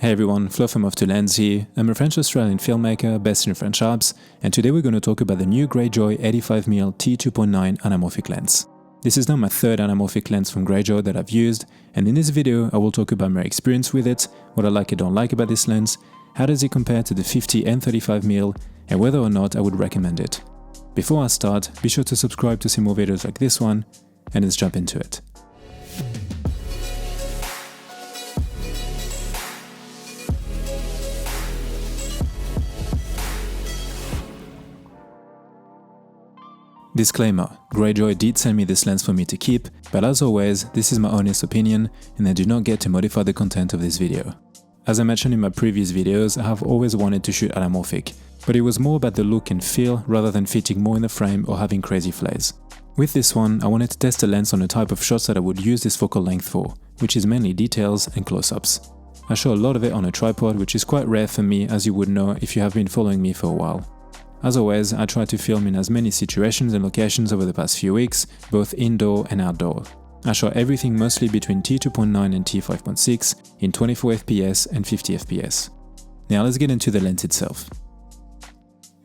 Hey everyone, Flo from Off to Lens here. I'm a French-Australian filmmaker based in French Alps, and today we're going to talk about the new Greyjoy 85mm T2.9 anamorphic lens. This is now my third anamorphic lens from Greyjoy that I've used, and in this video I will talk about my experience with it, what I like and don't like about this lens, how does it compare to the 50 and 35mm, and whether or not I would recommend it. Before I start, be sure to subscribe to see more videos like this one, and let's jump into it. Disclaimer, Greyjoy did send me this lens for me to keep, but as always, this is my honest opinion and I do not get to modify the content of this video. As I mentioned in my previous videos, I have always wanted to shoot anamorphic, but it was more about the look and feel rather than fitting more in the frame or having crazy flares. With this one, I wanted to test the lens on the type of shots that I would use this focal length for, which is mainly details and close-ups. I show a lot of it on a tripod, which is quite rare for me, as you would know if you have been following me for a while. As always, I try to film in as many situations and locations over the past few weeks, both indoor and outdoor. I shot everything mostly between T2.9 and T5.6 in 24fps and 50fps. Now let's get into the lens itself.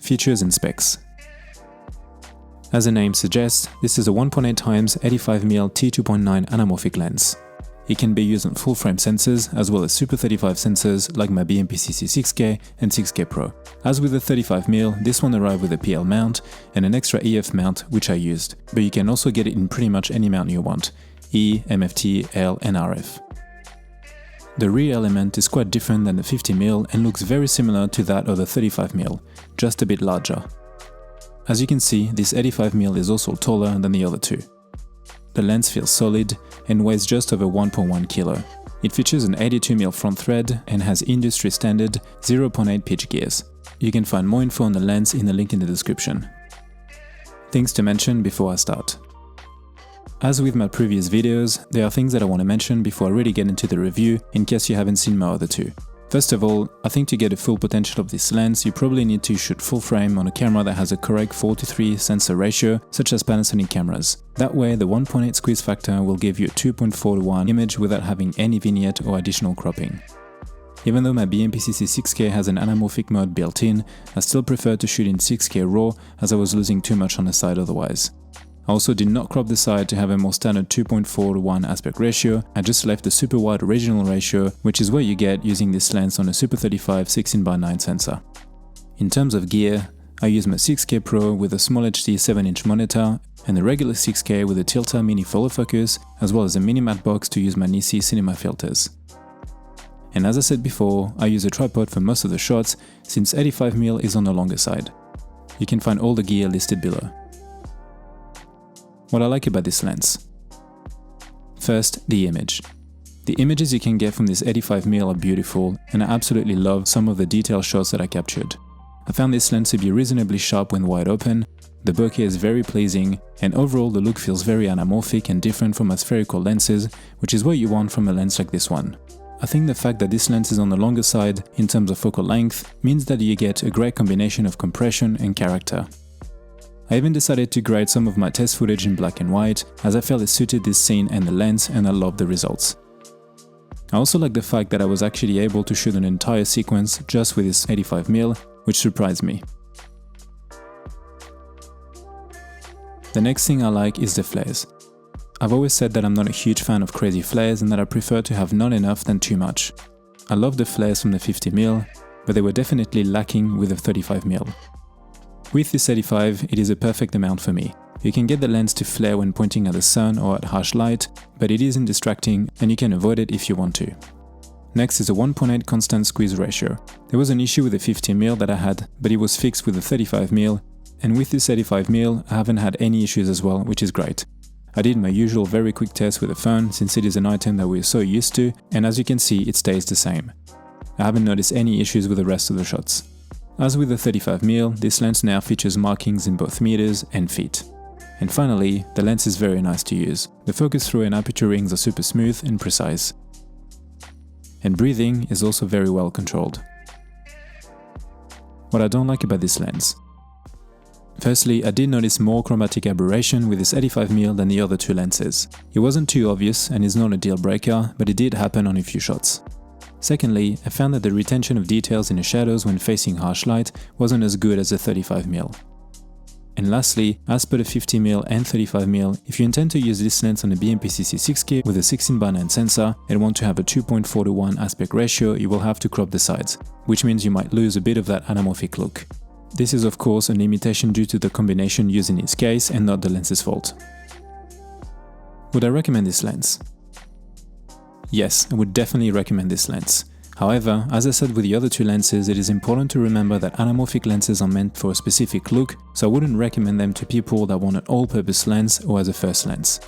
Features and specs. As the name suggests, this is a 1.8x 85mm T2.9 anamorphic lens. It can be used on full-frame sensors as well as Super 35 sensors like my BMPCC 6K and 6K Pro. As with the 35mm, this one arrived with a PL mount and an extra EF mount which I used, but you can also get it in pretty much any mount you want, E, MFT, L and RF. The rear element is quite different than the 50mm and looks very similar to that of the 35mm, just a bit larger. As you can see, this 85mm is also taller than the other two. The lens feels solid and weighs just over 1.1 kg. It features an 82mm front thread and has industry standard 0.8 pitch gears. You can find more info on the lens in the link in the description. Things to mention before I start. As with my previous videos, there are things that I want to mention before I really get into the review in case you haven't seen my other two. First of all, I think to get the full potential of this lens, you probably need to shoot full frame on a camera that has a correct 4:3 sensor ratio, such as Panasonic cameras. That way, the 1.8 squeeze factor will give you a 2.4:1 image without having any vignette or additional cropping. Even though my BMPCC 6K has an anamorphic mode built in, I still prefer to shoot in 6K RAW as I was losing too much on the side otherwise. I also did not crop the side to have a more standard 2.4:1 aspect ratio, I just left the super wide original ratio, which is what you get using this lens on a Super 35 16:9 sensor. In terms of gear, I use my 6K Pro with a small HD 7-inch monitor and the regular 6K with a Tilta mini follow focus, as well as a mini matte box to use my Nisi cinema filters. And as I said before, I use a tripod for most of the shots since 85mm is on the longer side. You can find all the gear listed below. What I like about this lens. First, the image. The images you can get from this 85mm are beautiful, and I absolutely love some of the detailed shots that I captured. I found this lens to be reasonably sharp when wide open, the bokeh is very pleasing, and overall the look feels very anamorphic and different from my spherical lenses, which is what you want from a lens like this one. I think the fact that this lens is on the longer side in terms of focal length means that you get a great combination of compression and character. I even decided to grade some of my test footage in black and white as I felt it suited this scene and the lens, and I loved the results. I also like the fact that I was actually able to shoot an entire sequence just with this 85mm, which surprised me. The next thing I like is the flares. I've always said that I'm not a huge fan of crazy flares and that I prefer to have not enough than too much. I love the flares from the 50mm, but they were definitely lacking with the 35mm. With this 85, it is a perfect amount for me. You can get the lens to flare when pointing at the sun or at harsh light, but it isn't distracting and you can avoid it if you want to. Next is a 1.8 constant squeeze ratio. There was an issue with the 50mm that I had, but it was fixed with the 35mm, and with this 85mm I haven't had any issues as well, which is great. I did my usual very quick test with the phone since it is an item that we're so used to, and as you can see it stays the same. I haven't noticed any issues with the rest of the shots. As with the 35mm, this lens now features markings in both meters and feet. And finally, the lens is very nice to use. The focus through and aperture rings are super smooth and precise. And breathing is also very well controlled. What I don't like about this lens. Firstly, I did notice more chromatic aberration with this 85mm than the other two lenses. It wasn't too obvious and is not a deal breaker, but it did happen on a few shots. Secondly, I found that the retention of details in the shadows when facing harsh light wasn't as good as the 35mm. And lastly, as per the 50mm and 35mm, if you intend to use this lens on a BMPCC 6K with a 16:9 sensor and want to have a 2.4:1 aspect ratio, you will have to crop the sides, which means you might lose a bit of that anamorphic look. This is of course a limitation due to the combination used in this case and not the lens's fault. Would I recommend this lens? Yes, I would definitely recommend this lens. However, as I said with the other two lenses, it is important to remember that anamorphic lenses are meant for a specific look, so I wouldn't recommend them to people that want an all-purpose lens or as a first lens.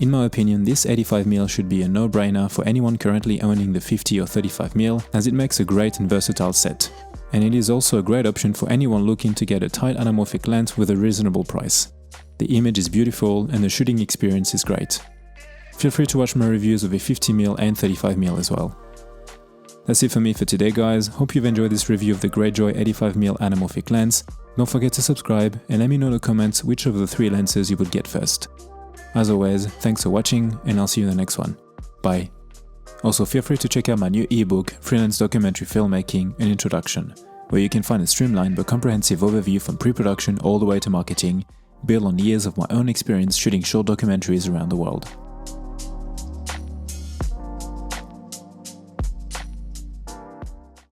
In my opinion, this 85mm should be a no-brainer for anyone currently owning the 50 or 35mm, as it makes a great and versatile set. And it is also a great option for anyone looking to get a tight anamorphic lens with a reasonable price. The image is beautiful and the shooting experience is great. Feel free to watch my reviews of a 50mm and 35mm as well. That's it for me for today, guys. Hope you've enjoyed this review of the Greyjoy 85mm anamorphic lens. Don't forget to subscribe and let me know in the comments which of the three lenses you would get first. As always, thanks for watching and I'll see you in the next one. Bye. Also, feel free to check out my new ebook, Freelance Documentary Filmmaking, An Introduction, where you can find a streamlined but comprehensive overview from pre-production all the way to marketing, built on years of my own experience shooting short documentaries around the world.